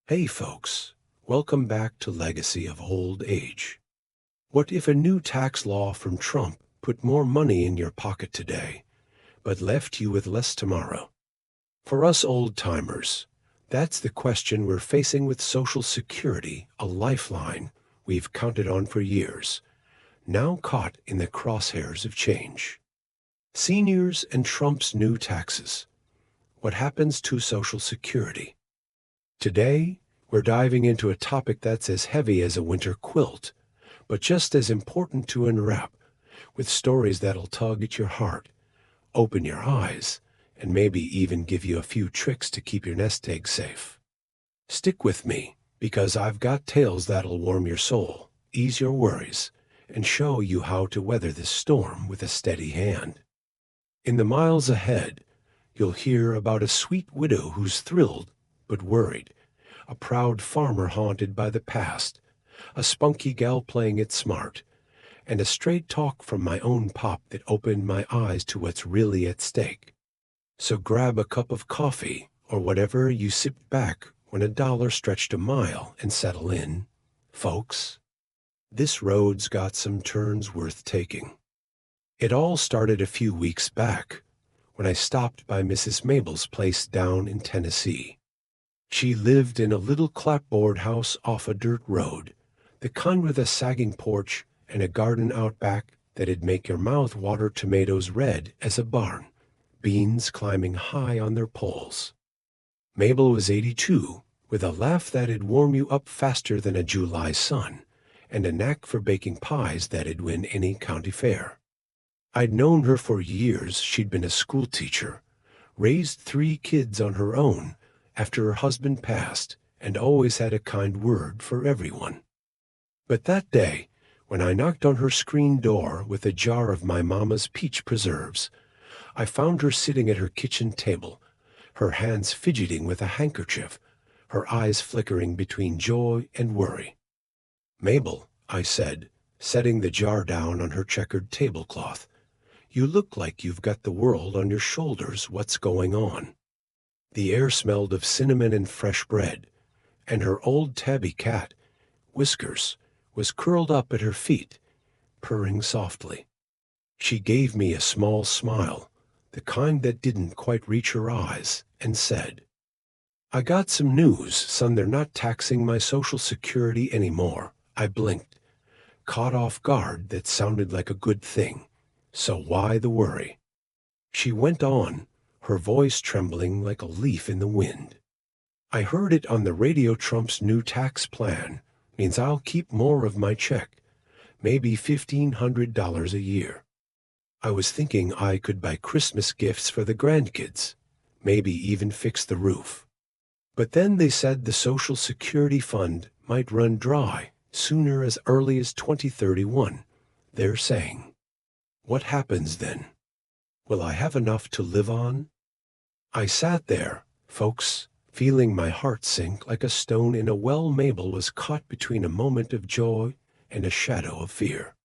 Hey folks, welcome back to Legacy of Old Age. What if a new tax law from Trump put more money in your pocket today, but left you with less tomorrow? For us old-timers, that's the question we're facing with Social Security, a lifeline we've counted on for years, now caught in the crosshairs of change. Seniors and Trump's new taxes. What happens to Social Security? Today, we're diving into a topic that's as heavy as a winter quilt, but just as important to unwrap, with stories that'll tug at your heart, open your eyes, and maybe even give you a few tricks to keep your nest egg safe. Stick with me, because I've got tales that'll warm your soul, ease your worries, and show you how to weather this storm with a steady hand. In the miles ahead, you'll hear about a sweet widow who's thrilled but worried, a proud farmer haunted by the past, a spunky gal playing it smart, and a straight talk from my own pop that opened my eyes to what's really at stake. So grab a cup of coffee or whatever you sipped back when a dollar stretched a mile and settle in, folks. This road's got some turns worth taking. It all started a few weeks back when I stopped by Mrs. Mabel's place down in Tennessee. She lived in a little clapboard house off a dirt road, the kind with a sagging porch and a garden out back that'd make your mouth water, tomatoes red as a barn, beans climbing high on their poles. Mabel was 82, with a laugh that'd warm you up faster than a July sun, and a knack for baking pies that'd win any county fair. I'd known her for years. She'd been a school teacher, raised 3 kids on her own after her husband passed, and always had a kind word for everyone. But that day, when I knocked on her screen door with a jar of my mama's peach preserves, I found her sitting at her kitchen table, her hands fidgeting with a handkerchief, her eyes flickering between joy and worry. "Mabel," I said, setting the jar down on her checkered tablecloth, "you look like you've got the world on your shoulders. What's going on?" The air smelled of cinnamon and fresh bread, and her old tabby cat, Whiskers, was curled up at her feet, purring softly. She gave me a small smile, the kind that didn't quite reach her eyes, and said, "I got some news, son. They're not taxing my Social Security anymore." I blinked, caught off guard. That sounded like a good thing, so why the worry? She went on, her voice trembling like a leaf in the wind. "I heard it on the radio. Trump's new tax plan means I'll keep more of my check, maybe $1,500 a year. I was thinking I could buy Christmas gifts for the grandkids, maybe even fix the roof. But then they said the Social Security fund might run dry sooner, as early as 2031, they're saying. What happens then? Will I have enough to live on?" I sat there, folks, feeling my heart sink like a stone in a well. Mabel was caught between a moment of joy and a shadow of fear.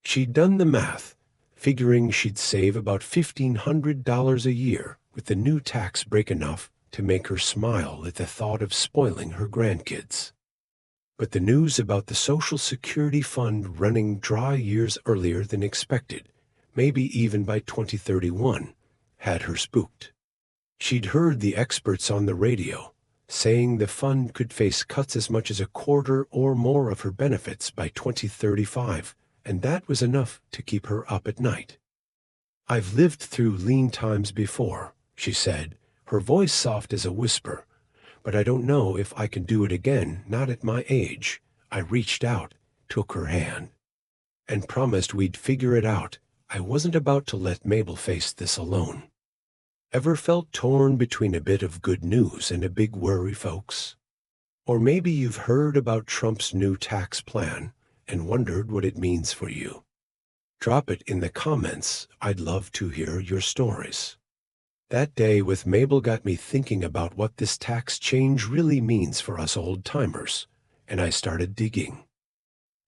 She'd done the math, figuring she'd save about $1,500 a year with the new tax break, enough to make her smile at the thought of spoiling her grandkids. But the news about the Social Security fund running dry years earlier than expected, maybe even by 2031, had her spooked. She'd heard the experts on the radio saying the fund could face cuts as much as a quarter or more of her benefits by 2035, and that was enough to keep her up at night. "I've lived through lean times before," she said, her voice soft as a whisper, "but I don't know if I can do it again, not at my age." I reached out, took her hand, and promised we'd figure it out. I wasn't about to let Mabel face this alone. Ever felt torn between a bit of good news and a big worry, folks? Or maybe you've heard about Trump's new tax plan and wondered what it means for you. Drop it in the comments. I'd love to hear your stories. That day with Mabel got me thinking about what this tax change really means for us old-timers, and I started digging.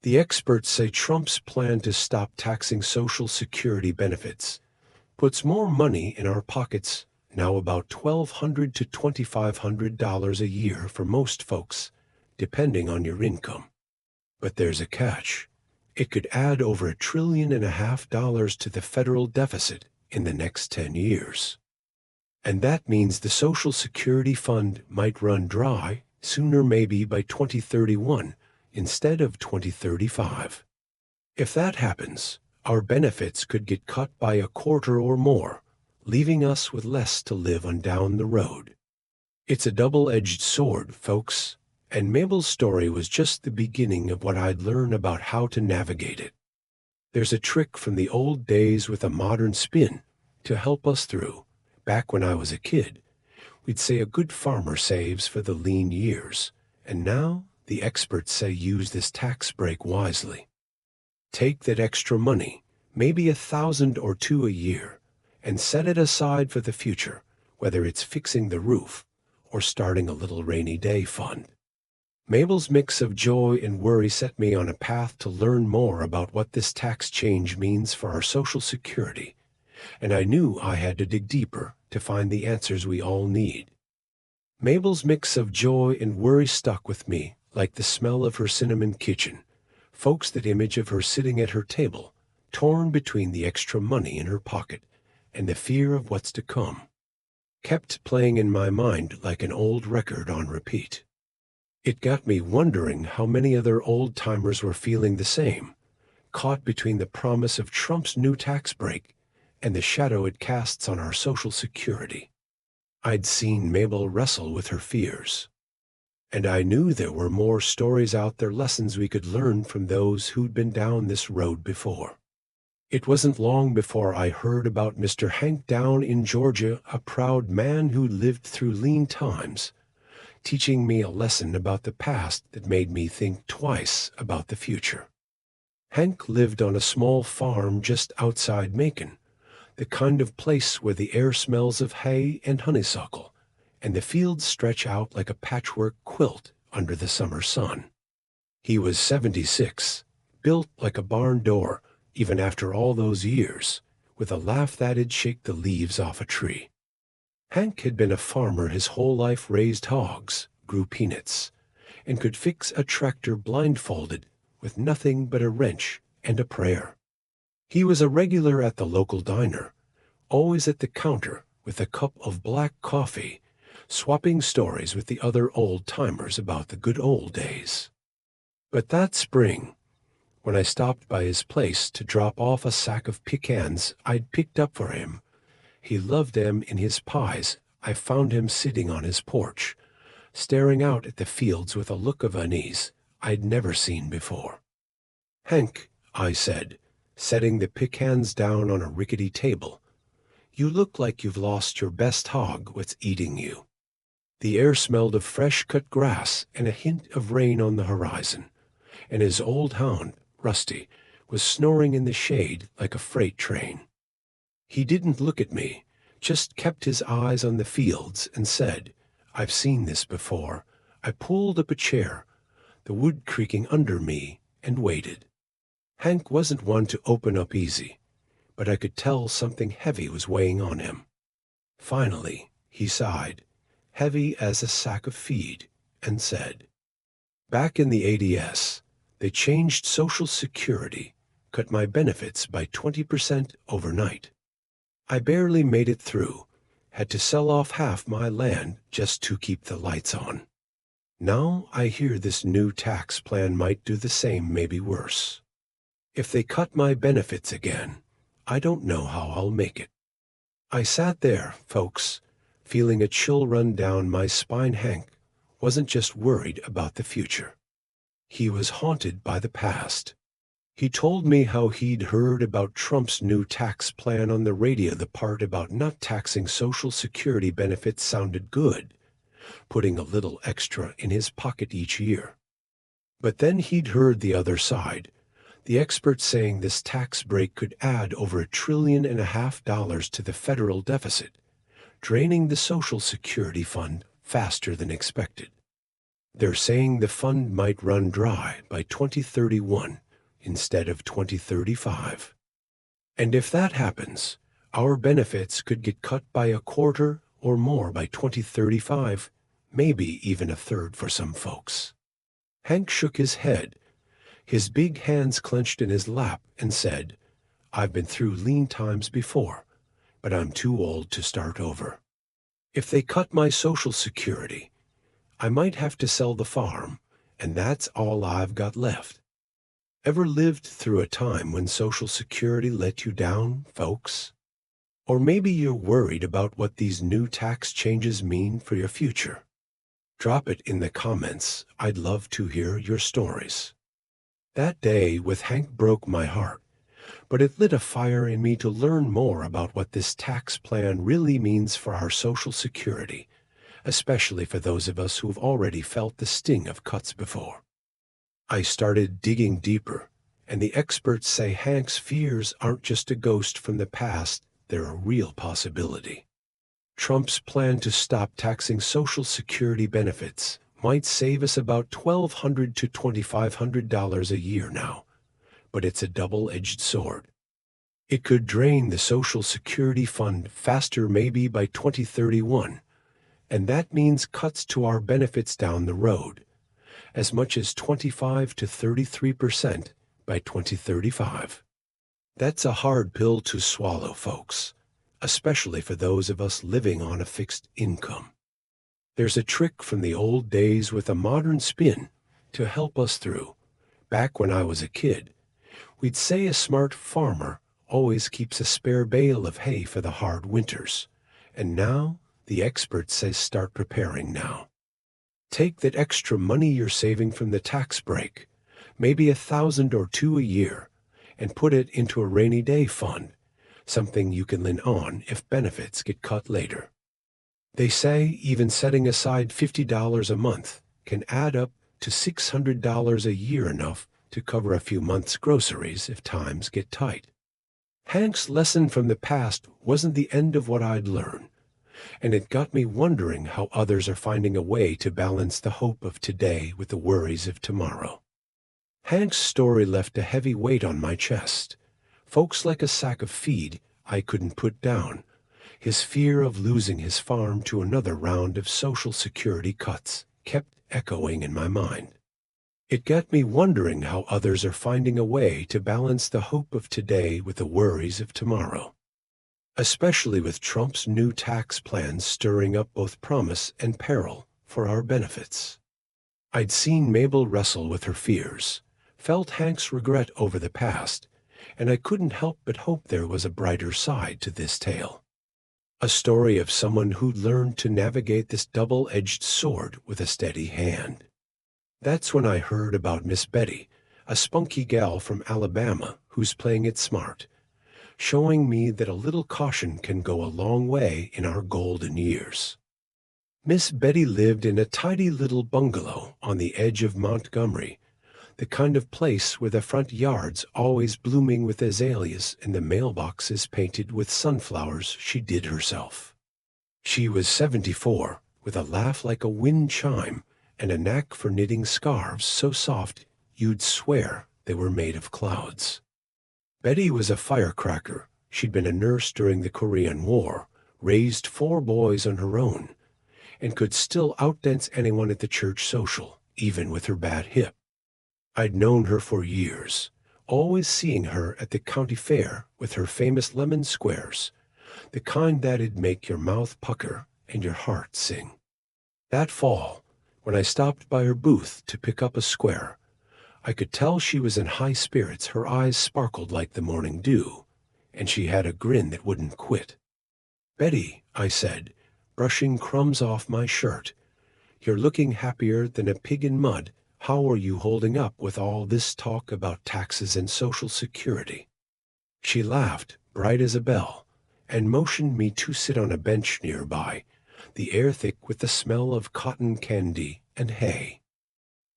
The experts say Trump's plan to stop taxing Social Security benefits puts more money in our pockets now about $1,200 to $2,500 a year for most folks, depending on your income. But there's a catch. It could add over $1.5 trillion to the federal deficit in the next 10 years. And that means the Social Security fund might run dry sooner, maybe by 2031 instead of 2035. If that happens, our benefits could get cut by a quarter or more, leaving us with less to live on down the road. It's a double-edged sword, folks, and Mabel's story was just the beginning of what I'd learn about how to navigate it. There's a trick from the old days with a modern spin to help us through. Back when I was a kid, we'd say a good farmer saves for the lean years, and now the experts say use this tax break wisely. Take that extra money, maybe $1,000 or $2,000 a year, and set it aside for the future, whether it's fixing the roof or starting a little rainy day fund. Mabel's mix of joy and worry set me on a path to learn more about what this tax change means for our Social Security, and I knew I had to dig deeper to find the answers we all need. Mabel's mix of joy and worry stuck with me like the smell of her cinnamon kitchen. Folks, that image of her sitting at her table, torn between the extra money in her pocket and the fear of what's to come, kept playing in my mind like an old record on repeat. It got me wondering how many other old-timers were feeling the same, caught between the promise of Trump's new tax break and the shadow it casts on our Social Security. I'd seen Mabel wrestle with her fears, and I knew there were more stories out there, lessons we could learn from those who'd been down this road before. It wasn't long before I heard about Mr. Hank down in Georgia, a proud man who lived through lean times, teaching me a lesson about the past that made me think twice about the future. Hank lived on a small farm just outside Macon, the kind of place where the air smells of hay and honeysuckle, and the fields stretch out like a patchwork quilt under the summer sun. He was 76, built like a barn door, even after all those years, with a laugh that'd shake the leaves off a tree. Hank had been a farmer his whole life, raised hogs, grew peanuts, and could fix a tractor blindfolded with nothing but a wrench and a prayer. He was a regular at the local diner, always at the counter with a cup of black coffee, swapping stories with the other old-timers about the good old days. But that spring, when I stopped by his place to drop off a sack of pecans I'd picked up for him, he loved them in his pies, I found him sitting on his porch, staring out at the fields with a look of unease I'd never seen before. "Hank," I said, setting the pecans down on a rickety table, "you look like you've lost your best hog. What's eating you?" The air smelled of fresh-cut grass and a hint of rain on the horizon, and his old hound, Rusty, was snoring in the shade like a freight train. He didn't look at me, just kept his eyes on the fields and said, "I've seen this before." I pulled up a chair, the wood creaking under me, and waited. Hank wasn't one to open up easy, but I could tell something heavy was weighing on him. Finally, he sighed, heavy as a sack of feed, and said, "Back in the ADS, they changed Social Security, cut my benefits by 20% overnight. I barely made it through, had to sell off half my land just to keep the lights on. Now I hear this new tax plan might do the same, maybe worse. If they cut my benefits again, I don't know how I'll make it." I sat there, folks, feeling a chill run down my spine. Hank wasn't just worried about the future. He was haunted by the past. He told me how he'd heard about Trump's new tax plan on the radio. The part about not taxing Social Security benefits sounded good, putting a little extra in his pocket each year. But then he'd heard the other side, the experts saying this tax break could add over $1.5 trillion to the federal deficit, draining the Social Security fund faster than expected. They're saying the fund might run dry by 2031 instead of 2035. And if that happens, our benefits could get cut by a quarter or more by 2035, maybe even a third for some folks. Hank shook his head, his big hands clenched in his lap, and said, "I've been through lean times before, but I'm too old to start over. If they cut my Social Security, I might have to sell the farm, and that's all I've got left." Ever lived through a time when Social Security let you down, folks? Or maybe you're worried about what these new tax changes mean for your future. Drop it in the comments. I'd love to hear your stories. That day with Hank broke my heart, but it lit a fire in me to learn more about what this tax plan really means for our Social Security, especially for those of us who've already felt the sting of cuts before. I started digging deeper, and the experts say Hank's fears aren't just a ghost from the past, they're a real possibility. Trump's plan to stop taxing Social Security benefits might save us about $1,200 to $2,500 a year now, but it's a double-edged sword. It could drain the Social Security fund faster, maybe by 2031, and that means cuts to our benefits down the road, as much as 25 to 33% by 2035. That's a hard pill to swallow, folks, especially for those of us living on a fixed income. There's a trick from the old days with a modern spin to help us through. Back when I was a kid, we'd say a smart farmer always keeps a spare bale of hay for the hard winters. And now, the experts say start preparing now. Take that extra money you're saving from the tax break, maybe $1,000 or $2,000 a year, and put it into a rainy day fund, something you can lean on if benefits get cut later. They say even setting aside $50 a month can add up to $600 a year, enough to cover a few months' groceries if times get tight. Hank's lesson from the past wasn't the end of what I'd learned, and it got me wondering how others are finding a way to balance the hope of today with the worries of tomorrow. Hank's story left a heavy weight on my chest. Folks like a sack of feed I couldn't put down. His fear of losing his farm to another round of Social Security cuts kept echoing in my mind. It got me wondering how others are finding a way to balance the hope of today with the worries of tomorrow, especially with Trump's new tax plans stirring up both promise and peril for our benefits. I'd seen Mabel wrestle with her fears, felt Hank's regret over the past, and I couldn't help but hope there was a brighter side to this tale. A story of someone who'd learned to navigate this double-edged sword with a steady hand. That's when I heard about Miss Betty, a spunky gal from Alabama who's playing it smart, showing me that a little caution can go a long way in our golden years. Miss Betty lived in a tidy little bungalow on the edge of Montgomery, the kind of place where the front yard's always blooming with azaleas and the mailboxes painted with sunflowers she did herself. She was 74, with a laugh like a wind chime and a knack for knitting scarves so soft you'd swear they were made of clouds. Betty was a firecracker. She'd been a nurse during the Korean War, raised 4 boys on her own, and could still outdance anyone at the church social, even with her bad hip. I'd known her for years, always seeing her at the county fair with her famous lemon squares, the kind that'd make your mouth pucker and your heart sing. That fall, when I stopped by her booth to pick up a square, I could tell she was in high spirits. Her eyes sparkled like the morning dew, and she had a grin that wouldn't quit. "Betty," I said, brushing crumbs off my shirt, "you're looking happier than a pig in mud. How are you holding up with all this talk about taxes and Social Security?" She laughed, bright as a bell, and motioned me to sit on a bench nearby, the air thick with the smell of cotton candy and hay.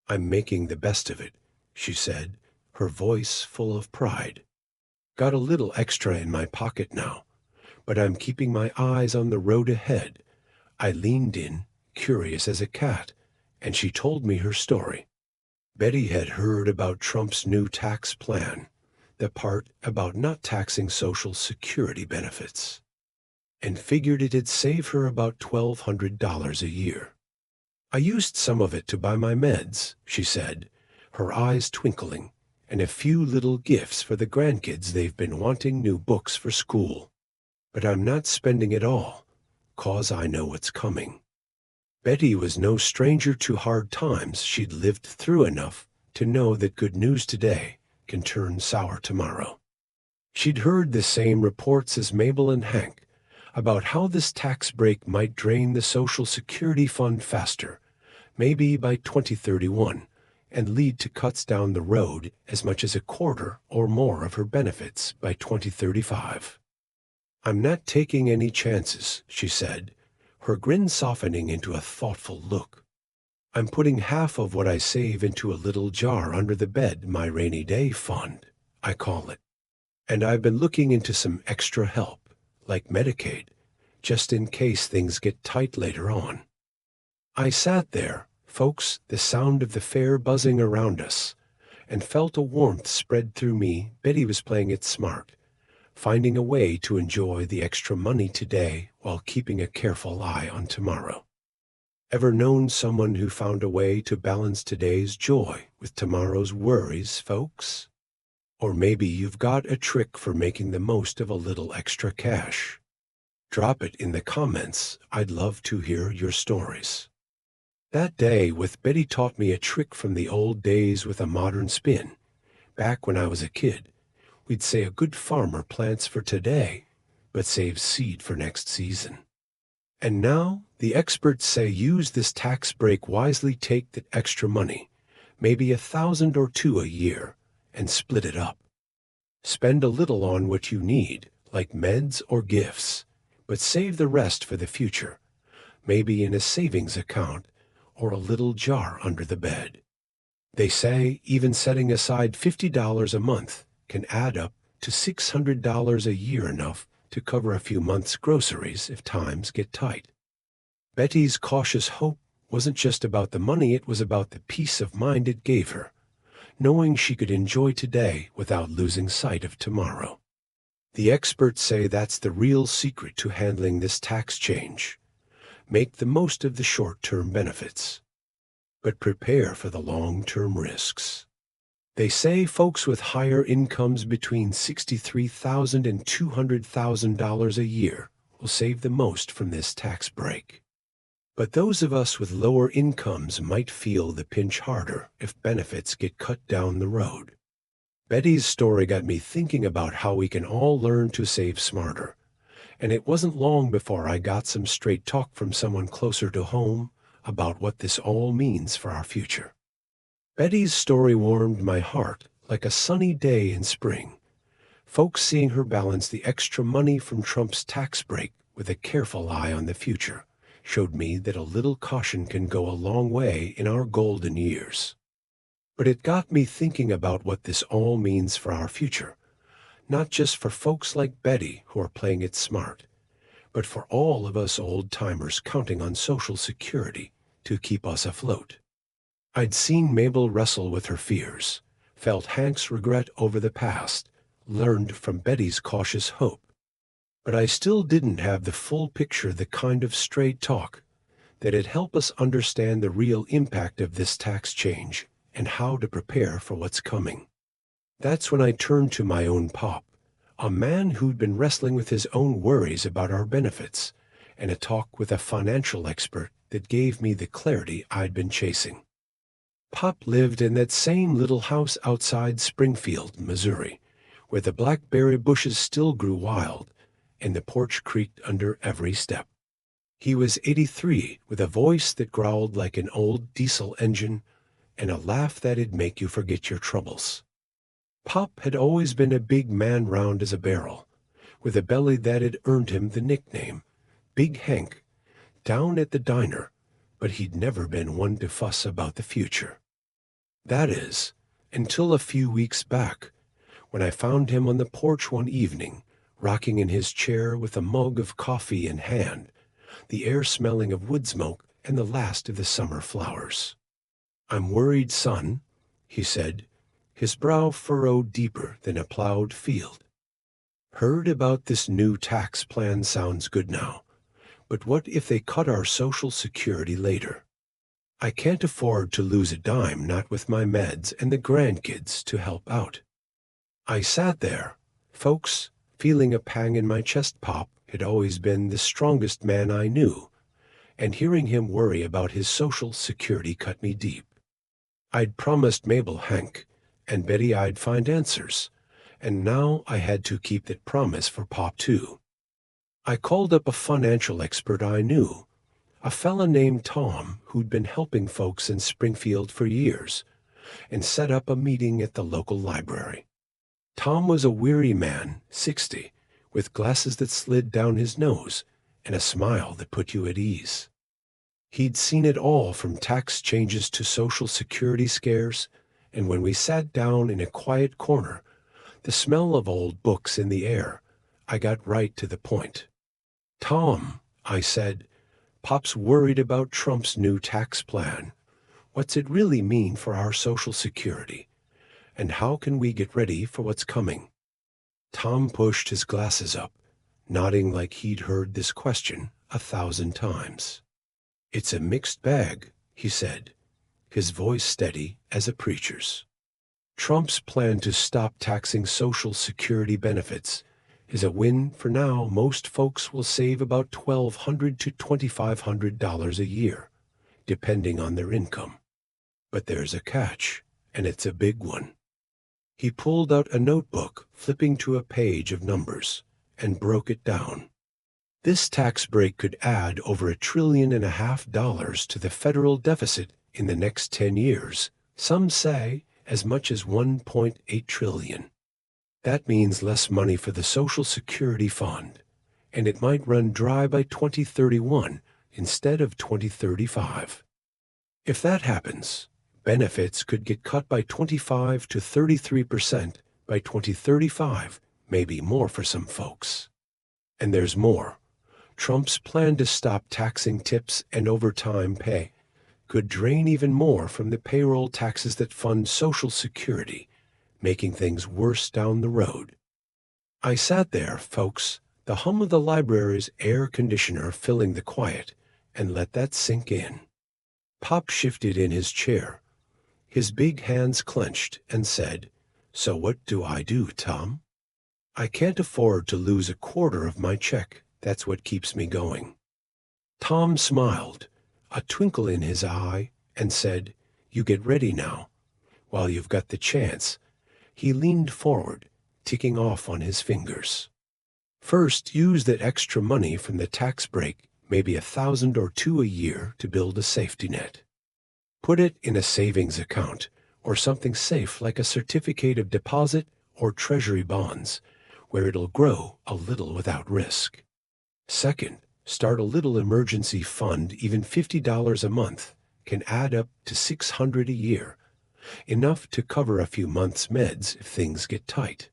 "I'm making the best of it," she said, her voice full of pride. "Got a little extra in my pocket now, but I'm keeping my eyes on the road ahead." I leaned in, curious as a cat, and she told me her story. Betty had heard about Trump's new tax plan, the part about not taxing Social Security benefits. and figured it'd save her about $1,200 a year. I used some of it to buy my meds, she said, her eyes twinkling, and a few little gifts for the grandkids. They've been wanting new books for school. But I'm not spending it all, 'cause I know what's coming. Betty was no stranger to hard times. She'd lived through enough to know that good news today can turn sour tomorrow. She'd heard the same reports as Mabel and Hank about how this tax break might drain the Social Security fund faster, maybe by 2031, and lead to cuts down the road as much as a quarter or more of her benefits by 2035. I'm not taking any chances, she said, her grin softening into a thoughtful look. I'm putting half of what I save into a little jar under the bed, my rainy day fund, I call it. And I've been looking into some extra help, like Medicaid, just in case things get tight later on. I sat there, folks, the sound of the fair buzzing around us, and felt a warmth spread through me. Betty was playing it smart, finding a way to enjoy the extra money today while keeping a careful eye on tomorrow. Ever known someone who found a way to balance today's joy with tomorrow's worries, folks? Or maybe you've got a trick for making the most of a little extra cash. Drop it in the comments. I'd love to hear your stories. That day with Betty taught me a trick from the old days with a modern spin. Back when I was a kid, we'd say a good farmer plants for today, but saves seed for next season. And now, the experts say use this tax break wisely. Take that extra money, maybe $1,000 or $2,000 a year, and split it up. Spend a little on what you need, like meds or gifts, but save the rest for the future, maybe in a savings account or a little jar under the bed. They say even setting aside $50 a month can add up to $600 a year, enough to cover a few months' groceries if times get tight. Betty's cautious hope wasn't just about the money, it was about the peace of mind it gave her, knowing she could enjoy today without losing sight of tomorrow. The experts say that's the real secret to handling this tax change. Make the most of the short-term benefits, but prepare for the long-term risks. They say folks with higher incomes between $63,000 and $200,000 a year will save the most from this tax break. But those of us with lower incomes might feel the pinch harder if benefits get cut down the road. Betty's story got me thinking about how we can all learn to save smarter. And it wasn't long before I got some straight talk from someone closer to home about what this all means for our future. Betty's story warmed my heart like a sunny day in spring. Folks seeing her balance the extra money from Trump's tax break with a careful eye on the future showed me that a little caution can go a long way in our golden years. But it got me thinking about what this all means for our future, not just for folks like Betty who are playing it smart, but for all of us old-timers counting on Social Security to keep us afloat. I'd seen Mabel wrestle with her fears, felt Hank's regret over the past, learned from Betty's cautious hope. But I still didn't have the full picture, the kind of straight talk that'd help us understand the real impact of this tax change and how to prepare for what's coming. That's when I turned to my own pop, a man who'd been wrestling with his own worries about our benefits, and a talk with a financial expert that gave me the clarity I'd been chasing. Pop lived in that same little house outside Springfield, Missouri, where the blackberry bushes still grew wild and the porch creaked under every step. He was 83, with a voice that growled like an old diesel engine and a laugh that'd make you forget your troubles. Pop had always been a big man, round as a barrel, with a belly that had earned him the nickname Big Hank down at the diner, but he'd never been one to fuss about the future. That is, until a few weeks back, when I found him on the porch one evening, rocking in his chair with a mug of coffee in hand, the air smelling of wood smoke and the last of the summer flowers. "I'm worried, son," he said, his brow furrowed deeper than a plowed field. Heard about this new tax plan sounds good now, but what if they cut our Social Security later? I can't afford to lose a dime, not with my meds and the grandkids to help out. I sat there, folks, feeling a pang in my chest. Pop had always been the strongest man I knew, and hearing him worry about his Social Security cut me deep. I'd promised Mabel, Hank, and Betty I'd find answers, and now I had to keep that promise for Pop too. I called up a financial expert I knew, a fella named Tom who'd been helping folks in Springfield for years, and set up a meeting at the local library. Tom was a weary man, 60, with glasses that slid down his nose and a smile that put you at ease. He'd seen it all, from tax changes to Social Security scares, and when we sat down in a quiet corner, the smell of old books in the air, I got right to the point. "Tom," I said, "Pop's worried about Trump's new tax plan. What's it really mean for our Social Security? And how can we get ready for what's coming?" Tom pushed his glasses up, nodding like he'd heard this question 1,000 times. "It's a mixed bag," he said, his voice steady as a preacher's. "Trump's plan to stop taxing Social Security benefits is a win for now. Most folks will save about $1,200 to $2,500 a year, depending on their income. But there's a catch, and it's a big one." He pulled out a notebook, flipping to a page of numbers, and broke it down. "This tax break could add over $1.5 trillion to the federal deficit in the next 10 years. Some say as much as $1.8 trillion. That means less money for the Social Security Fund, and it might run dry by 2031 instead of 2035. If that happens, benefits could get cut by 25 to 33% by 2035, maybe more for some folks. And there's more. Trump's plan to stop taxing tips and overtime pay could drain even more from the payroll taxes that fund Social Security, making things worse down the road. I sat there, folks, the hum of the library's air conditioner filling the quiet, and let that sink in. Pop shifted in his chair, his big hands clenched, and said, "So what do I do, Tom? I can't afford to lose a quarter of my check. That's what keeps me going." Tom smiled, a twinkle in his eye, and said, "You get ready now, while you've got the chance." He leaned forward, ticking off on his fingers. "First, use that extra money from the tax break, maybe $1,000 or $2,000 a year, to build a safety net. Put it in a savings account or something safe like a certificate of deposit or treasury bonds, where it'll grow a little without risk. Second, start a little emergency fund. Even $50 a month can add up to $600 a year, enough to cover a few months' meds if things get tight.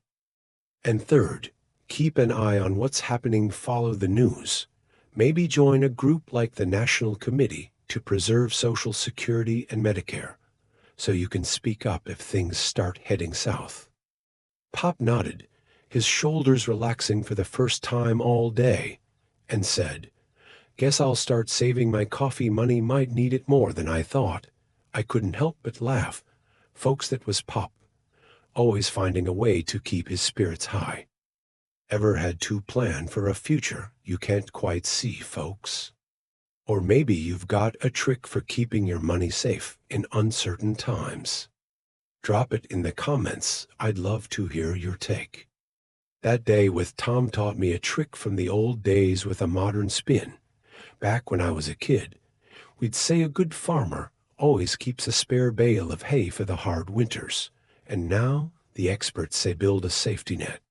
And third, keep an eye on what's happening. Follow the news. Maybe join a group like the National Committee to Preserve Social Security and Medicare, so you can speak up if things start heading south." Pop nodded, his shoulders relaxing for the first time all day, and said, "Guess I'll start saving my coffee money. Might need it more than I thought." I couldn't help but laugh. Folks, that was Pop, always finding a way to keep his spirits high. Ever had to plan for a future you can't quite see, folks? Or maybe you've got a trick for keeping your money safe in uncertain times. Drop it in the comments. I'd love to hear your take. That day with Tom taught me a trick from the old days with a modern spin. Back when I was a kid, we'd say a good farmer always keeps a spare bale of hay for the hard winters. And now the experts say build a safety net.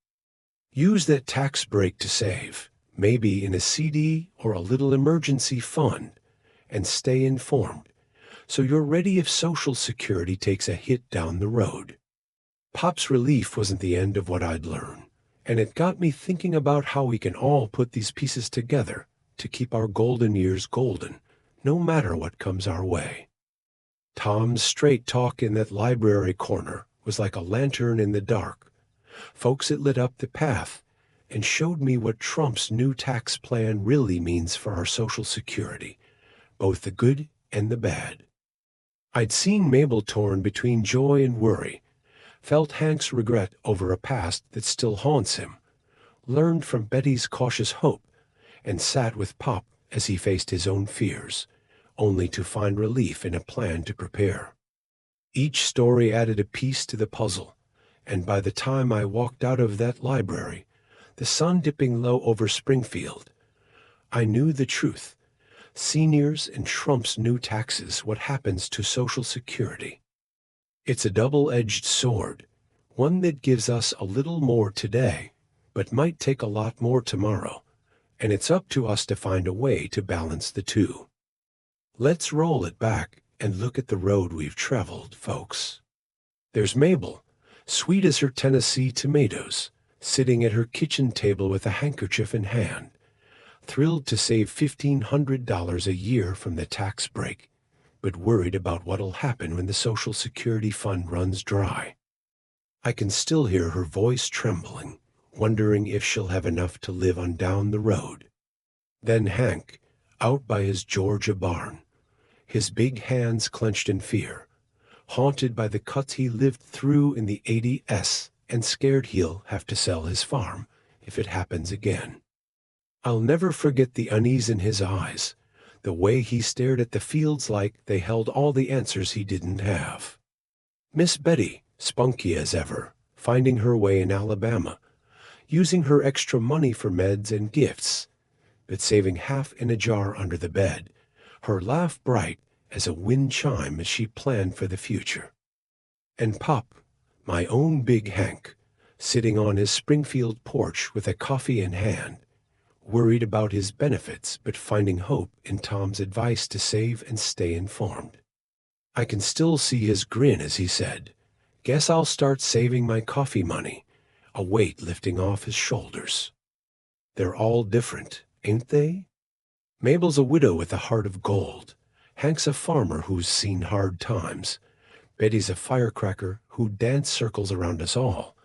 Use that tax break to save, maybe in a CD or a little emergency fund, and stay informed, so you're ready if Social Security takes a hit down the road. Pop's relief wasn't the end of what I'd learned, and it got me thinking about how we can all put these pieces together to keep our golden years golden, no matter what comes our way. Tom's straight talk in that library corner was like a lantern in the dark. Folks, it lit up the path and showed me what Trump's new tax plan really means for our Social Security, both the good and the bad. I'd seen Mabel torn between joy and worry, felt Hank's regret over a past that still haunts him, learned from Betty's cautious hope, and sat with Pop as he faced his own fears, only to find relief in a plan to prepare. Each story added a piece to the puzzle, and by the time I walked out of that library, the sun dipping low over Springfield, I knew the truth. Seniors and Trump's new taxes, what happens to Social Security. It's a double-edged sword, one that gives us a little more today, but might take a lot more tomorrow, and it's up to us to find a way to balance the two. Let's roll it back and look at the road we've traveled, folks. There's Mabel, sweet as her Tennessee tomatoes, sitting at her kitchen table with a handkerchief in hand, thrilled to save $1,500 a year from the tax break, but worried about what'll happen when the Social Security fund runs dry. I can still hear her voice trembling, wondering if she'll have enough to live on down the road. Then Hank, out by his Georgia barn, his big hands clenched in fear, haunted by the cuts he lived through in the 80s and scared he'll have to sell his farm if it happens again. I'll never forget the unease in his eyes, the way he stared at the fields like they held all the answers he didn't have. Miss Betty, spunky as ever, finding her way in Alabama, using her extra money for meds and gifts, but saving half in a jar under the bed, her laugh bright as a wind chime as she planned for the future. And Pop, my own big Hank, sitting on his Springfield porch with a coffee in hand, worried about his benefits but finding hope in Tom's advice to save and stay informed. I can still see his grin as he said, "Guess I'll start saving my coffee money," a weight lifting off his shoulders. They're all different, ain't they? Mabel's a widow with a heart of gold. Hank's a farmer who's seen hard times. Betty's a firecracker who'd dance circles around us all.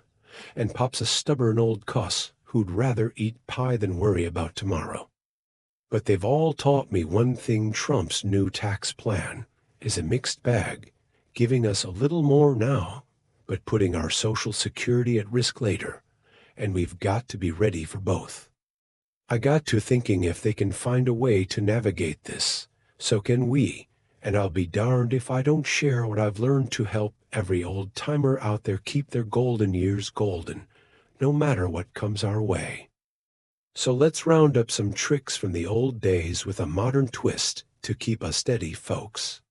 And Pop's a stubborn old cuss who'd rather eat pie than worry about tomorrow. But they've all taught me one thing: Trump's new tax plan is a mixed bag, giving us a little more now, but putting our Social Security at risk later, and we've got to be ready for both. I got to thinking, if they can find a way to navigate this, so can we, and I'll be darned if I don't share what I've learned to help every old-timer out there keep their golden years golden, no matter what comes our way. So let's round up some tricks from the old days with a modern twist to keep us steady, folks.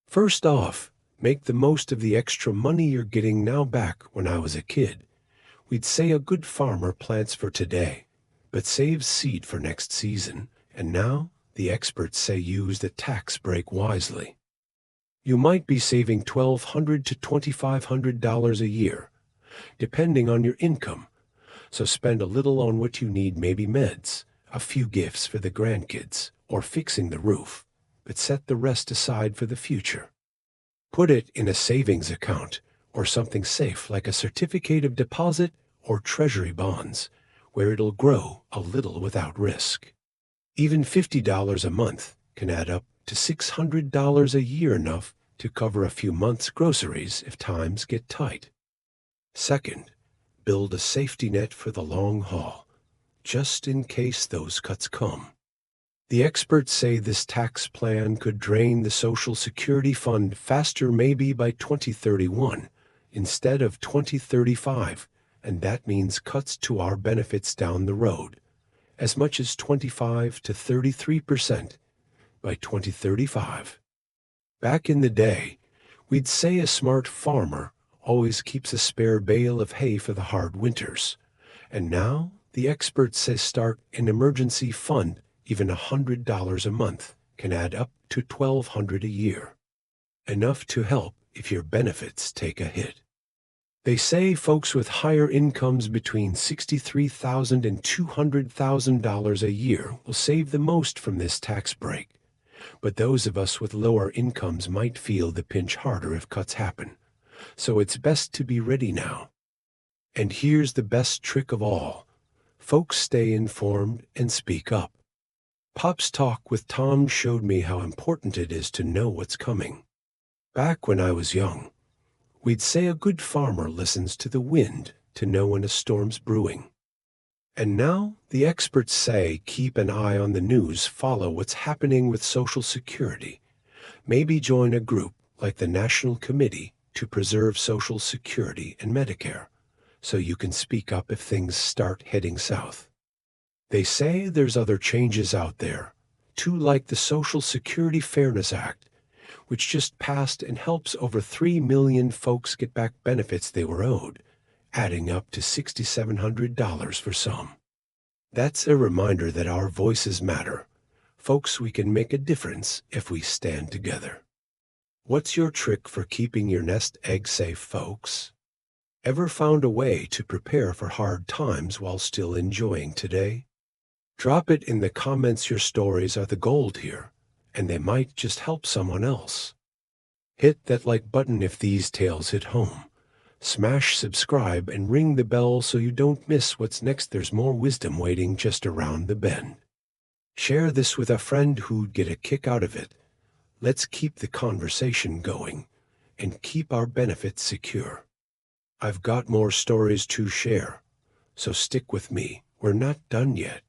First off, make the most of the extra money you're getting now. Back when I was a kid, we'd say a good farmer plants for today, but saves seed for next season, and now the experts say use the tax break wisely. You might be saving $1,200 to $2,500 a year, depending on your income, so spend a little on what you need, maybe meds, a few gifts for the grandkids, or fixing the roof, but set the rest aside for the future. Put it in a savings account, or something safe like a certificate of deposit or treasury bonds, where it'll grow a little without risk. Even $50 a month can add up to $600 a year, enough to cover a few months' groceries if times get tight. Second, build a safety net for the long haul, just in case those cuts come. The experts say this tax plan could drain the Social Security fund faster, maybe by 2031 instead of 2035, and that means cuts to our benefits down the road, as much as 25 to 33% by 2035. Back in the day, we'd say a smart farmer always keeps a spare bale of hay for the hard winters, and now the experts say start an emergency fund. Even $100 a month can add up to $1,200 a year, enough to help if your benefits take a hit. They say folks with higher incomes between $63,000 and $200,000 a year will save the most from this tax break, but those of us with lower incomes might feel the pinch harder if cuts happen, so it's best to be ready now. And here's the best trick of all: Folks stay informed and speak up. Pop's Talk with Tom showed me how important it is to know what's coming. Back when I was young, we'd say a good farmer listens to the wind to know when a storm's brewing. And now the experts say keep an eye on the news, follow what's happening with Social Security. Maybe join a group like the National Committee to Preserve Social Security and Medicare, so you can speak up if things start heading south. They say there's other changes out there, too, like the Social Security Fairness Act, which just passed and helps over 3 million folks get back benefits they were owed, adding up to $6,700 for some. That's a reminder that our voices matter. Folks, we can make a difference if we stand together. What's your trick for keeping your nest egg safe, folks? Ever found a way to prepare for hard times while still enjoying today? Drop it in the comments. Your stories are the gold here, and they might just help someone else. Hit that like button if these tales hit home. Smash subscribe and ring the bell so you don't miss what's next. There's more wisdom waiting just around the bend. Share this with a friend who'd get a kick out of it. Let's keep the conversation going and keep our benefits secure. I've got more stories to share, so stick with me. We're not done yet.